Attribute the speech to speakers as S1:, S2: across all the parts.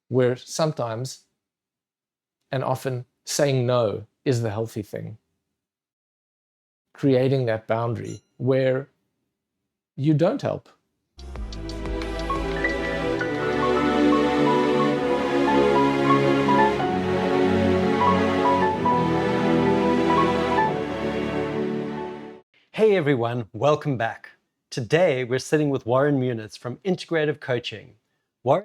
S1: where sometimes and often saying no is the healthy thing. Creating that boundary where you don't help.
S2: Hey everyone, welcome back. Today we're sitting with Warren Munitz from Integrative Coaching. Warren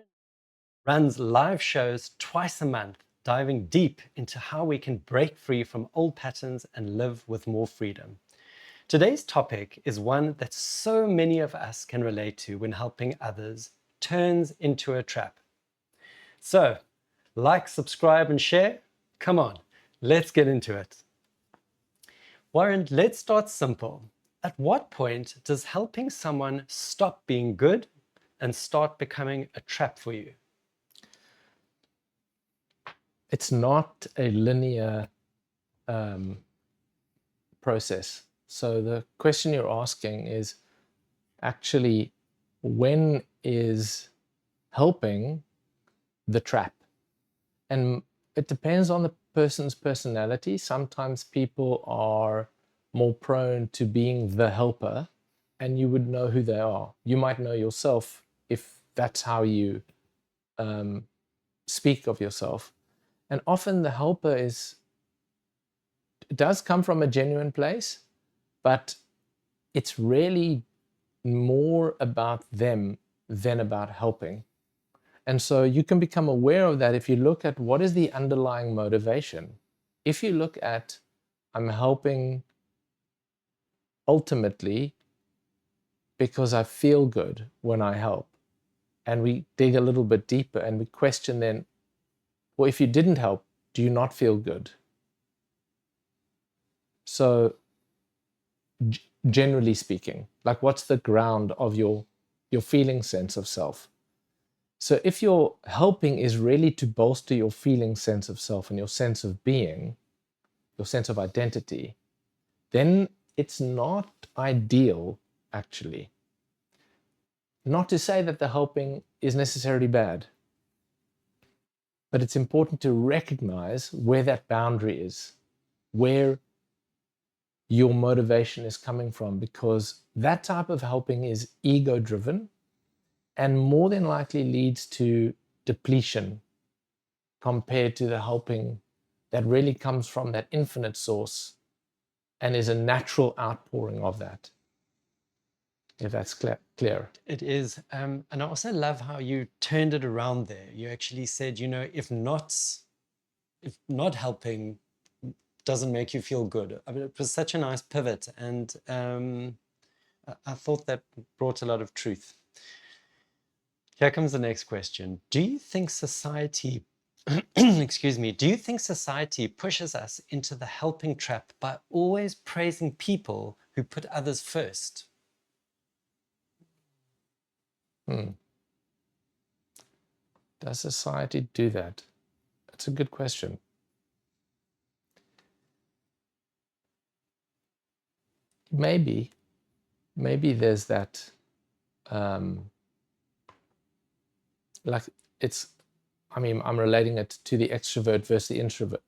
S2: runs live shows twice a month, diving deep into how we can break free from old patterns and live with more freedom. Today's topic is one that so many of us can relate to when helping others turns into a trap. So, like, subscribe, and share. Come on, let's get into it. Warren, let's start simple. At what point does helping someone stop being good and start becoming a trap for you?
S1: It's not a linear process. So the question you're asking is actually, when is helping the trap? And it depends on the person's personality. Sometimes people are more prone to being the helper, and you would know who they are. You might know yourself if that's how you speak of yourself. And often the helper does come from a genuine place, but it's really more about them than about helping. And so you can become aware of that if you look at what is the underlying motivation. If you look at, I'm helping ultimately because I feel good when I help, and we dig a little bit deeper and we question then, well, if you didn't help, do you not feel good? So generally speaking, like, what's the ground of your feeling sense of self? So if your helping is really to bolster your feeling sense of self and your sense of being, your sense of identity, then it's not ideal, actually. Not to say that the helping is necessarily bad, but it's important to recognize where that boundary is, where your motivation is coming from, because that type of helping is ego-driven and more than likely leads to depletion compared to the helping that really comes from that infinite source and is a natural outpouring of that. If that's clear.
S2: It is. And I also love how you turned it around there. You actually said, if not helping doesn't make you feel good. I mean, it was such a nice pivot, and I thought that brought a lot of truth. Here comes the next question. Do you think society, excuse me, do you think society pushes us into the helping trap by always praising people who put others first?
S1: Does society do that? That's a good question. Maybe there's that, I'm relating it to the extrovert versus the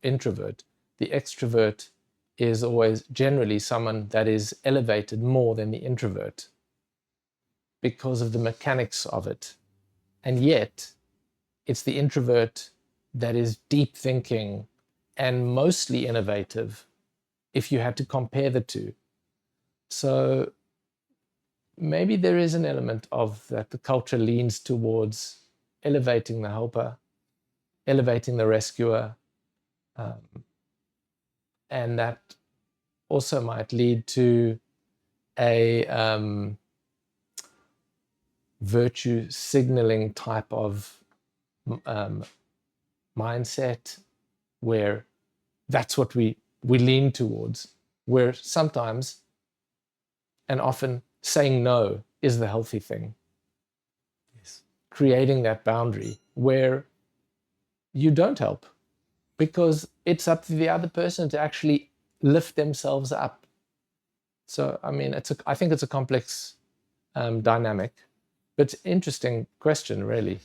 S1: introvert. The extrovert is always generally someone that is elevated more than the introvert because of the mechanics of it. And yet, it's the introvert that is deep thinking and mostly innovative if you had to compare the two. So maybe there is an element of that the culture leans towards elevating the helper, elevating the rescuer, and that also might lead to a virtue signaling type of mindset where that's what we lean towards, where sometimes and often saying no is the healthy thing.
S2: Yes.
S1: Creating that boundary where you don't help because it's up to the other person to actually lift themselves up. So, I mean, I think it's a complex dynamic, but interesting question, really.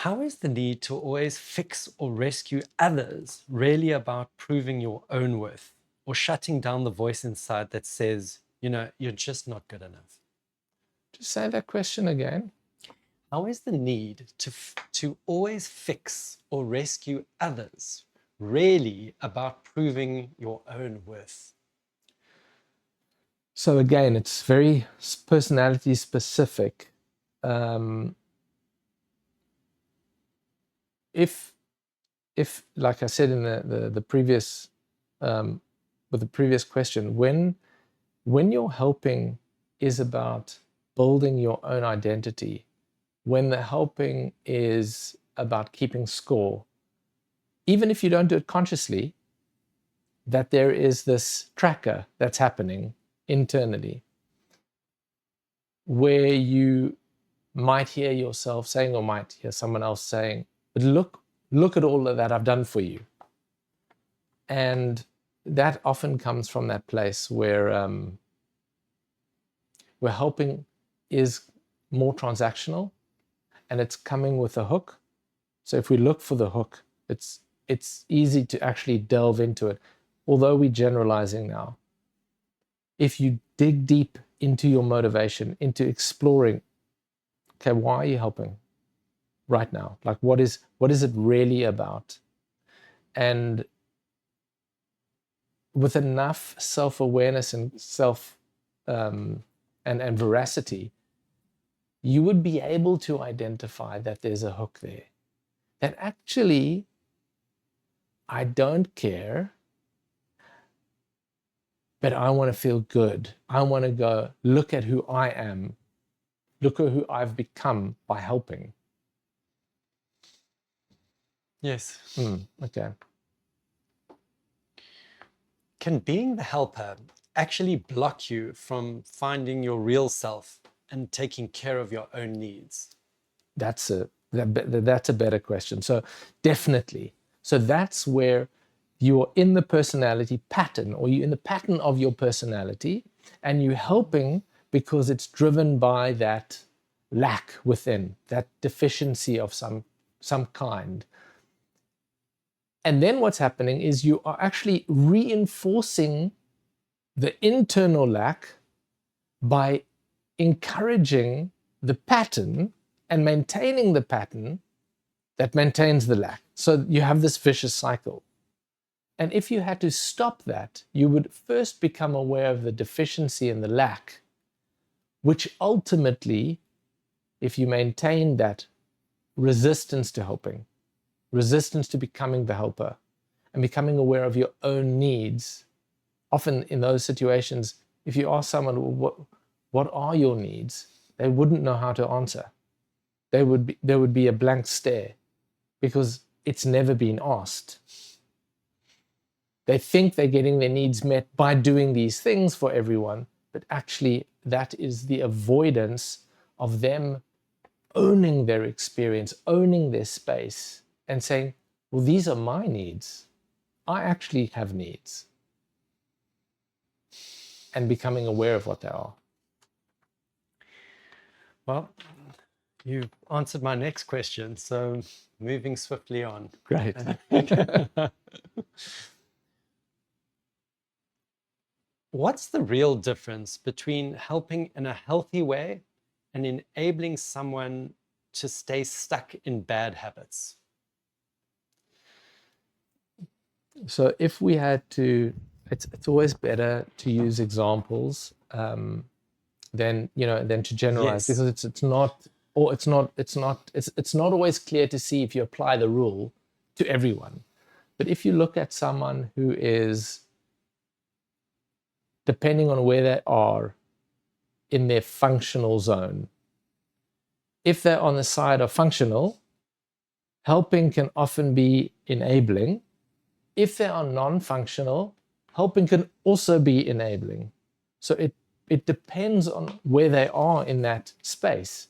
S2: How is the need to always fix or rescue others really about proving your own worth or shutting down the voice inside that says, you're just not good enough?
S1: Just say that question again.
S2: How is the need to always fix or rescue others really about proving your own worth?
S1: So again, it's very personality specific. If like I said in the previous with the previous question, when your helping is about building your own identity, when the helping is about keeping score, even if you don't do it consciously, that there is this tracker that's happening internally where you might hear yourself saying or might hear someone else saying, but look at all of that I've done for you. And that often comes from that place where helping is more transactional and it's coming with a hook. So if we look for the hook, it's easy to actually delve into it, although we're generalizing now. If you dig deep into your motivation, into exploring, okay, why are you helping right now? Like, what is it really about? And with enough self-awareness and and veracity, you would be able to identify that there's a hook there. That actually, I don't care, but I want to feel good. I want to go, look at who I am. Look at who I've become by helping.
S2: Yes.
S1: Okay.
S2: Can being the helper actually block you from finding your real self and taking care of your own needs?
S1: That's a better question. So definitely. So that's where you're in the personality pattern, or you're in the pattern of your personality, and you're helping because it's driven by that lack within, that deficiency of some kind. And then what's happening is you are actually reinforcing the internal lack by encouraging the pattern and maintaining the pattern that maintains the lack. So you have this vicious cycle. And if you had to stop that, you would first become aware of the deficiency and the lack, which ultimately, if you maintain that resistance to helping, resistance to becoming the helper, and becoming aware of your own needs, often in those situations, if you ask someone, what are your needs? They wouldn't know how to answer. There would be a blank stare because it's never been asked. They think they're getting their needs met by doing these things for everyone, but actually that is the avoidance of them owning their experience, owning their space, and saying, well, these are my needs. I actually have needs. And becoming aware of what they are.
S2: Well, you answered my next question, so moving swiftly on.
S1: Great.
S2: What's the real difference between helping in a healthy way and enabling someone to stay stuck in bad habits?
S1: So if we had to, it's always better to use examples than to generalize,
S2: Yes.
S1: because it's not always clear to see if you apply the rule to everyone. But if you look at someone who is, depending on where they are in their functional zone, if they're on the side of functional, helping can often be enabling. If they are non-functional, helping can also be enabling. So it depends on where they are in that space.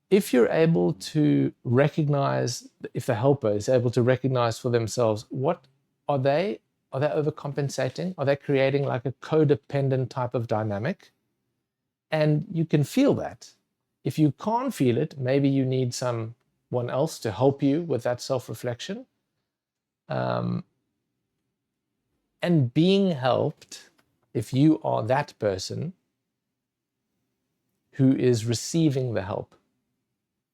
S1: If you're able to recognize, if the helper is able to recognize for themselves, what are they overcompensating? Are they creating like a codependent type of dynamic? And you can feel that. If you can't feel it, maybe you need someone else to help you with that self-reflection. And being helped, if you are that person who is receiving the help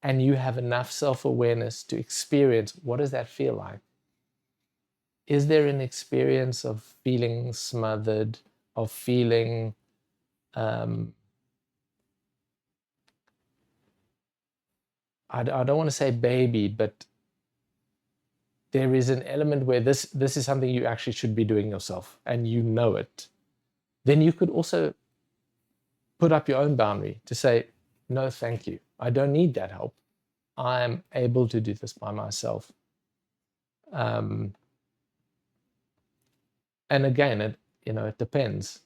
S1: and you have enough self-awareness to experience, what does that feel like? Is there an experience of feeling smothered, of feeling I don't want to say babied, but there is an element where this is something you actually should be doing yourself and you know it. Then you could also put up your own boundary to say, no, thank you. I don't need that help. I'm able to do this by myself. And again, it depends.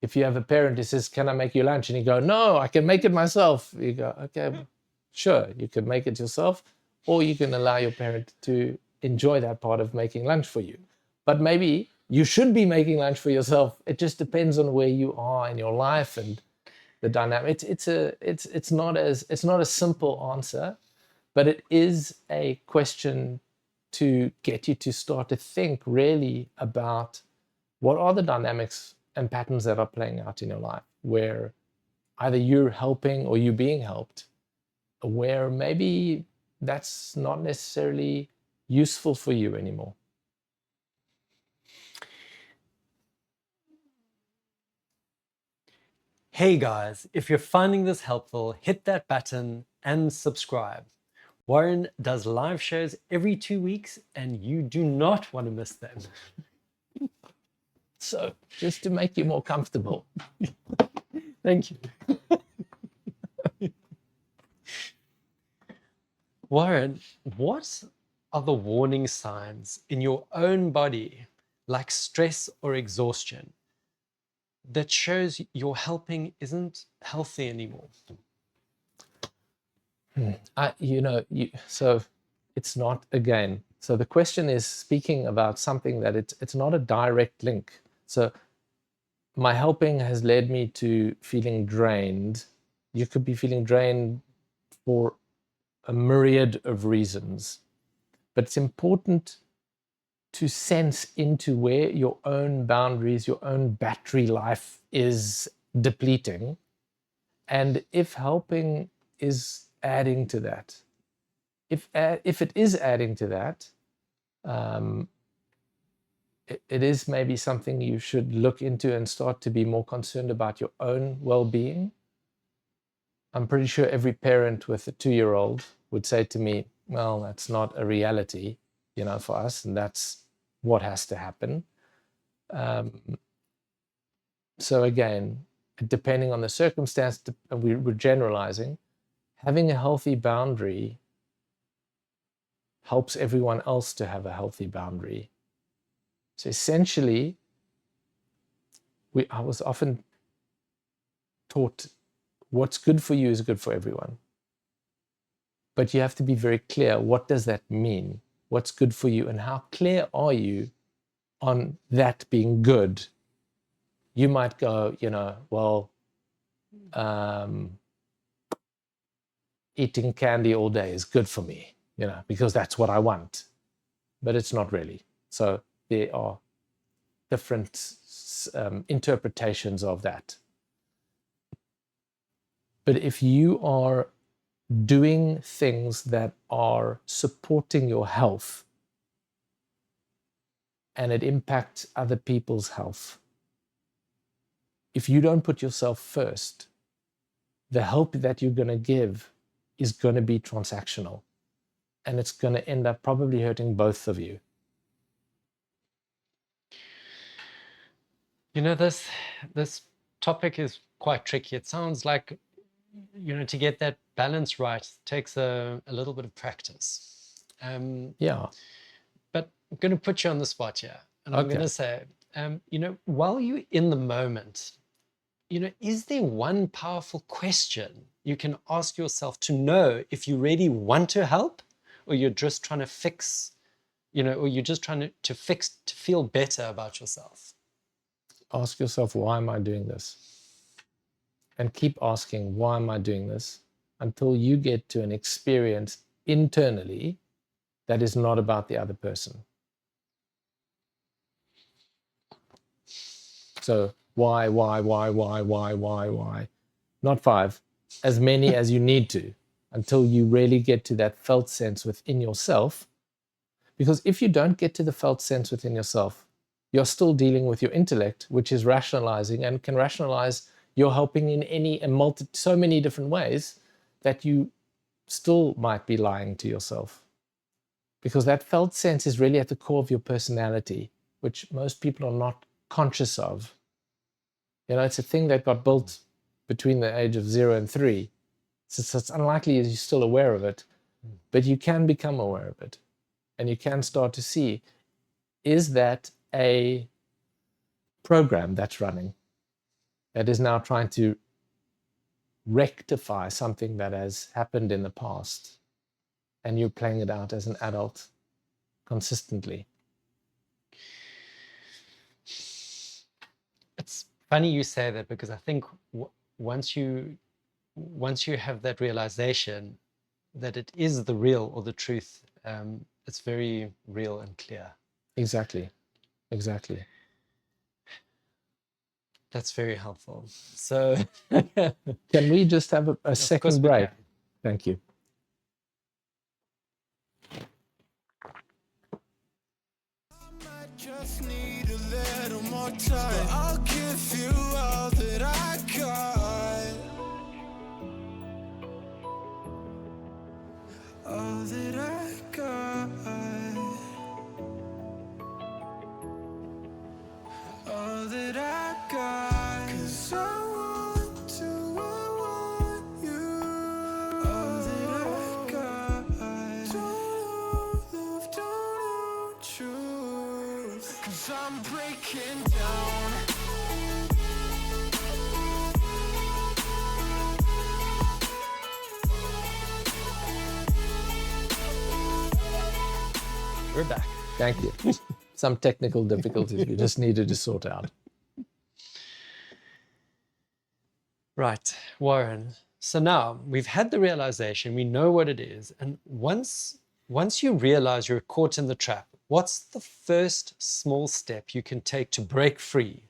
S1: If you have a parent who says, can I make you lunch? And you go, no, I can make it myself. You go, okay, sure, you can make it yourself, or you can allow your parent to enjoy that part of making lunch for you. But maybe you should be making lunch for yourself. It just depends on where you are in your life and the dynamic. It's not a simple answer, but it is a question to get you to start to think really about what are the dynamics and patterns that are playing out in your life where either you're helping or you're being helped, where maybe that's not necessarily useful for you anymore.
S2: Hey guys, if you're finding this helpful, hit that button and subscribe. Warren does live shows every 2 weeks and you do not want to miss them.
S1: So just to make you more comfortable.
S2: Thank you. Warren, what are the warning signs in your own body, like stress or exhaustion, that shows your helping isn't healthy anymore?
S1: So it's not, again, so the question is speaking about something that it's not a direct link. So my helping has led me to feeling drained. You could be feeling drained for a myriad of reasons, but it's important to sense into where your own boundaries, your own battery life is depleting. And if helping is adding to that, if it is adding to that, it is maybe something you should look into and start to be more concerned about your own well-being. I'm pretty sure every parent with a 2-year-old would say to me, well, that's not a reality, for us, and that's what has to happen. So again, depending on the circumstance, we're generalizing, having a healthy boundary helps everyone else to have a healthy boundary. So essentially, I was often taught what's good for you is good for everyone. But you have to be very clear, what does that mean? What's good for you, and how clear are you on that being good? You might go, well, eating candy all day is good for me, because that's what I want. But it's not really. So there are different interpretations of that. But if you are doing things that are supporting your health and it impacts other people's health, if you don't put yourself first, the help that you're going to give is going to be transactional, and it's going to end up probably hurting both of you.
S2: This topic is quite tricky. It sounds like, to get that balance right takes a little bit of practice.
S1: Yeah.
S2: But I'm going to put you on the spot here. And I'm going to say, while you're in the moment, is there one powerful question you can ask yourself to know if you really want to help, or you're just trying to fix, or you're just trying to fix to feel better about yourself?
S1: Ask yourself, why am I doing this? and keep asking, why am I doing this? Until you get to an experience internally that is not about the other person. So why? Not 5, as many as you need to, until you really get to that felt sense within yourself. Because if you don't get to the felt sense within yourself, you're still dealing with your intellect, which is rationalizing and can rationalize you're helping in so many different ways that you still might be lying to yourself. Because that felt sense is really at the core of your personality, which most people are not conscious of. It's a thing that got built between the age of 0 and 3. So it's unlikely you're still aware of it, but you can become aware of it. And you can start to see, is that a program that's running that is now trying to rectify something that has happened in the past, and you're playing it out as an adult consistently?
S2: It's funny you say that, because I think once you have that realization that it is the real or the truth, it's very real and clear.
S1: Exactly.
S2: That's very helpful. So
S1: can we just have a second break? Thank you.
S3: Just need a little more time. I'll give you all that I got. All that I got. All that I got. 'Cause I want you. All that I got. Don't love, don't choose. 'Cause I'm breaking down.
S2: We're back.
S1: Thank you. Some technical difficulties we just needed to sort out.
S2: Right, Warren. So now we've had the realization, we know what it is. And once you realize you're caught in the trap, what's the first small step you can take to break free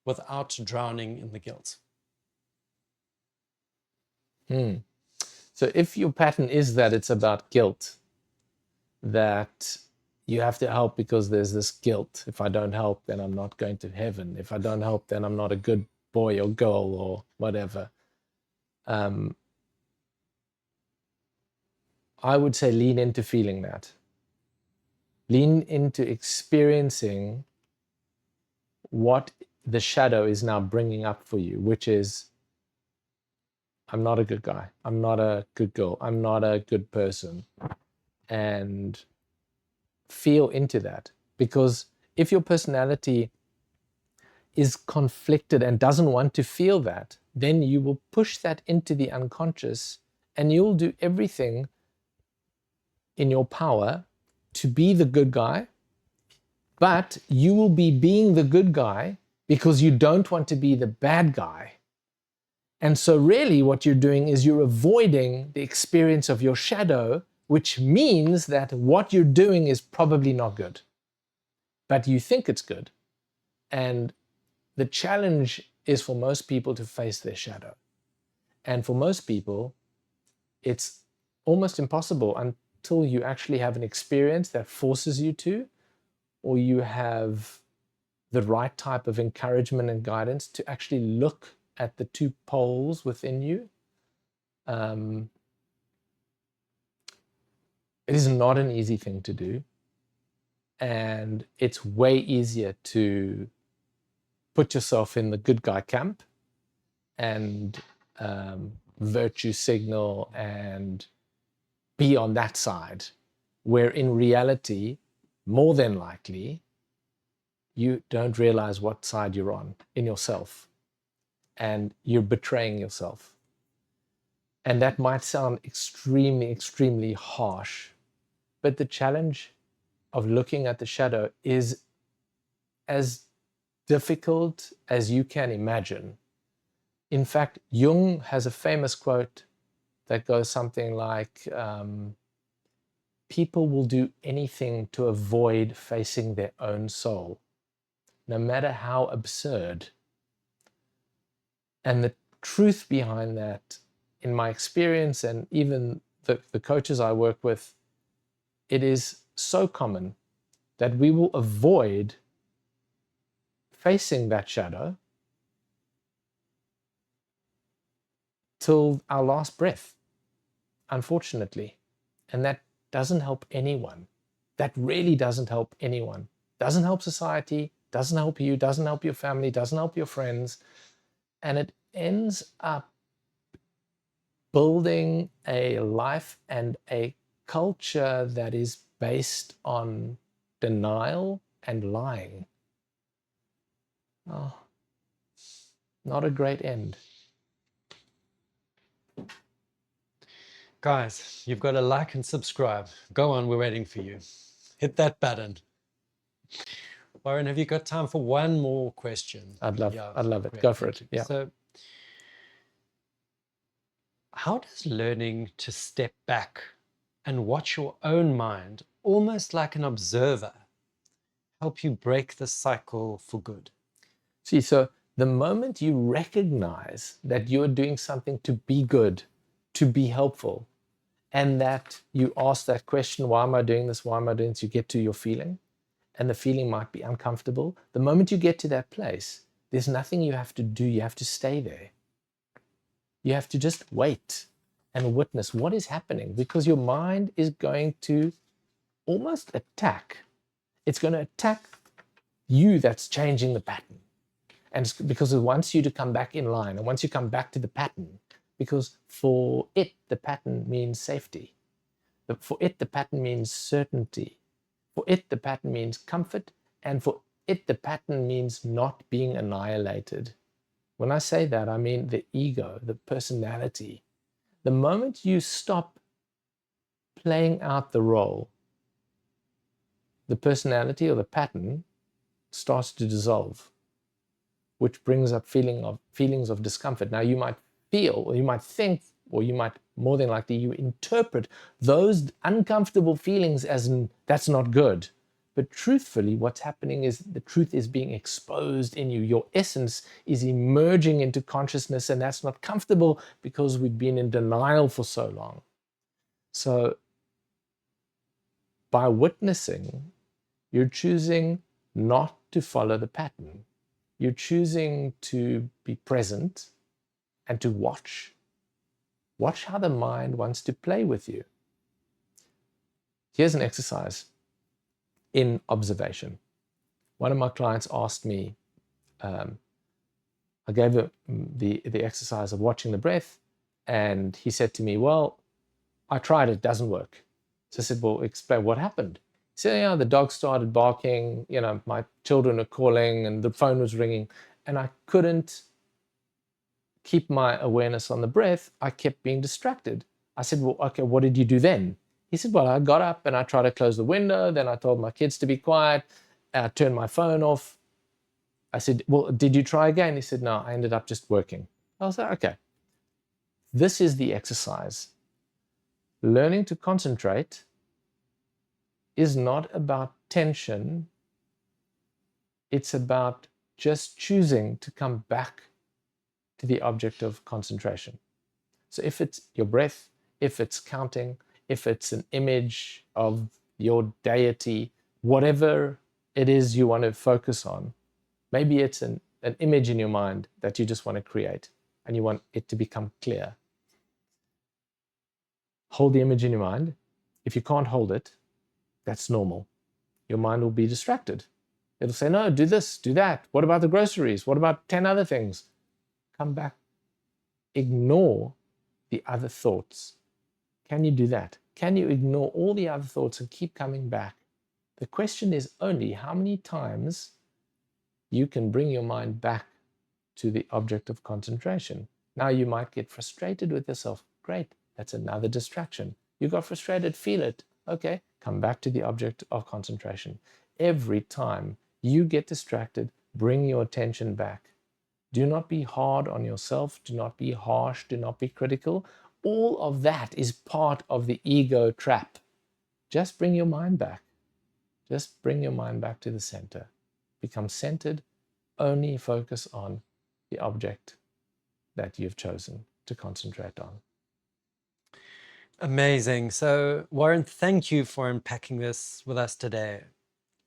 S2: without drowning in the guilt?
S1: So if your pattern is that it's about guilt, that you have to help because there's this guilt. If I don't help, then I'm not going to heaven. If I don't help, then I'm not a good boy or girl or whatever. I would say lean into feeling that. Lean into experiencing what the shadow is now bringing up for you, which is, I'm not a good guy. I'm not a good girl. I'm not a good person. And feel into that. Because if your personality is conflicted and doesn't want to feel that, then you will push that into the unconscious, and you'll do everything in your power to be the good guy, but you will be being the good guy because you don't want to be the bad guy. And so really what you're doing is you're avoiding the experience of your shadow, which means that what you're doing is probably not good, but you think it's good. And the challenge is for most people to face their shadow. And for most people, it's almost impossible until you actually have an experience that forces you to, or you have the right type of encouragement and guidance to actually look at the two poles within you. It is not an easy thing to do. And it's way easier to put yourself in the good guy camp and virtue signal and be on that side, where in reality, more than likely, you don't realize what side you're on in yourself, and you're betraying yourself. And that might sound extremely, extremely harsh, but the challenge of looking at the shadow is as difficult as you can imagine. In fact, Jung has a famous quote that goes something like, people will do anything to avoid facing their own soul, no matter how absurd. And the truth behind that, in my experience, and even the coaches I work with, it is so common that we will avoid facing that shadow till our last breath, unfortunately. And that doesn't help anyone. That really doesn't help anyone. Doesn't help society, doesn't help you, doesn't help your family, doesn't help your friends. And it ends up building a life and a culture that is based on denial and lying. Oh, not a great end.
S2: Guys, you've got to like and subscribe. Go on, we're waiting for you. Hit that button. Warren, have you got time for one more question?
S1: I'd love it.
S2: Great,
S1: Go for
S2: thank
S1: it.
S2: you.
S1: Yeah.
S2: So, how does learning to step back and watch your own mind, almost like an observer, help you break the cycle for good?
S1: See, so the moment you recognize that you're doing something to be good, to be helpful, and that you ask that question, why am I doing this? Why am I doing this? You get to your feeling, and the feeling might be uncomfortable. The moment you get to that place, there's nothing you have to do. You have to stay there. You have to just wait and witness what is happening, because your mind is going to almost attack. It's going to attack you that's changing the pattern. And it's because it wants you to come back in line, and once you come back to the pattern, because for it, the pattern means safety. For it, the pattern means certainty. For it, the pattern means comfort. And for it, the pattern means not being annihilated. When I say that, I mean the ego, the personality. The moment you stop playing out the role, the personality or the pattern starts to dissolve, which brings up feelings of discomfort. Now, you might feel, or you might think, or you might, more than likely, you interpret those uncomfortable feelings as that's not good. But truthfully, what's happening is the truth is being exposed in you. Your essence is emerging into consciousness, and that's not comfortable because we've been in denial for so long. So by witnessing, you're choosing not to follow the pattern. You're choosing to be present and to watch. Watch how the mind wants to play with you. Here's an exercise in observation. One of my clients asked me, I gave him the exercise of watching the breath, and he said to me, well, I tried, it doesn't work. So I said, well, explain what happened. He said, yeah, the dog started barking, my children are calling, and the phone was ringing, and I couldn't keep my awareness on the breath. I kept being distracted. I said, well, okay, what did you do then? He said, well, I got up and I tried to close the window. Then I told my kids to be quiet. I turned my phone off. I said, well, did you try again? He said, no, I ended up just working. I was like, okay, this is the exercise. Learning to concentrate is not about tension. It's about just choosing to come back to the object of concentration. So if it's your breath, if it's counting, if it's an image of your deity, whatever it is you want to focus on, maybe it's an image in your mind that you just want to create and you want it to become clear. Hold the image in your mind. If you can't hold it, that's normal. Your mind will be distracted. It'll say, no, do this, do that. What about the groceries? What about 10 other things? Come back. Ignore the other thoughts. Can you do that? Can you ignore all the other thoughts and keep coming back? The question is only how many times you can bring your mind back to the object of concentration. Now you might get frustrated with yourself. Great, that's another distraction. You got frustrated, feel it. Okay, come back to the object of concentration. Every time you get distracted, bring your attention back. Do not be hard on yourself. Do not be harsh. Do not be critical. All of that is part of the ego trap. Just bring your mind back. Just bring your mind back to the center. Become centered. Only focus on the object that you've chosen to concentrate on.
S2: Amazing. So, Warren, thank you for unpacking this with us today.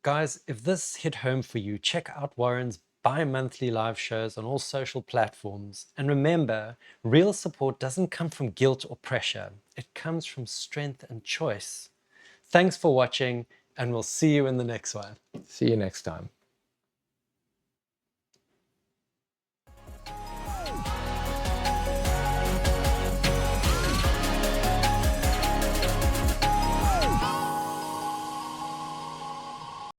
S2: Guys, if this hit home for you, check out Warren's bi-monthly live shows on all social platforms. And remember, real support doesn't come from guilt or pressure. It comes from strength and choice. Thanks for watching, and we'll see you in the next one.
S1: See you next time.